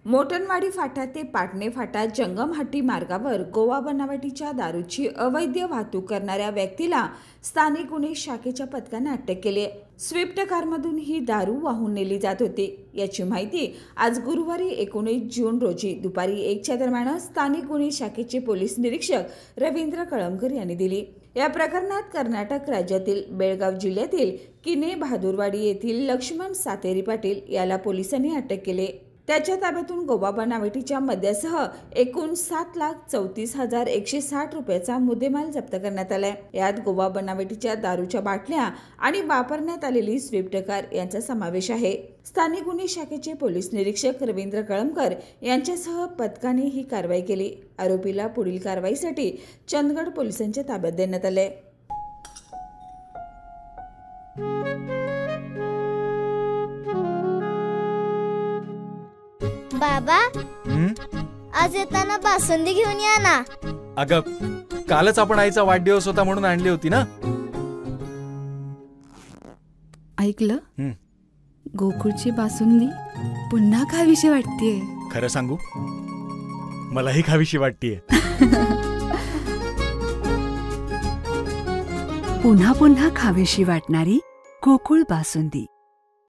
मोटनवाडी फाटा ते पाटणे फाटा जंगमहट्टी मार्गावर गोवा बनावटीच्या दारूची अवैध वाहतूक करणाऱ्या व्यक्तीला स्थानिक गुन्हे शाखेच्या पथकाने अटक केली आहे। स्विफ्ट कारमधून ही दारू वाहून नेली जात होती। याची माहिती आज गुरुवारी 19 जून रोजी दुपारी 1च्या दरम्यान स्थानिक गुन्हे शाखेचे पोलीस निरीक्षक रवींद्र कळमकर यांनी दिली। या प्रकरणात कर्नाटक राज्यातील बेळगाव जिल्ह्यातील किने बहादूरवाडी येथील लक्ष्मण सातेरी पाटील याला पोलिसांनी अटक केले। त्याच्या ताब्यातून गोवा बनावटीच्या मद्यासह एकूण 7,34,160 रुपयाचा मुद्देमाल जप्त करण्यात आलाय। यात गोवा बनावटीच्या दारूच्या बाटल्या आणि वापरण्यात आलेली स्विफ्ट कार यांचा समावेश आहे। स्थानिक गुन्हे शाखेचे पोलीस निरीक्षक रवींद्र कळमकर यांच्यासह पथकाने ही कारवाई केली। आरोपीला पुढील कारवाईसाठी चंदगड पोलिसांच्या ताब्यात देण्यात आले। बाबा, आज येताना बासुंदी घेऊन या ना। अगं, कालच आपण आईचा वाढदिवस होता म्हणून आणली होती ना। ऐकलं? गोकुळची बासुंदी पुन्हा खावीशी वाटतेय। खरं सांगू, मलाही खावीशी वाटतेय। पुन्हा पुन्हा खावीशी वाटणारी गोकुळ बासुंदी।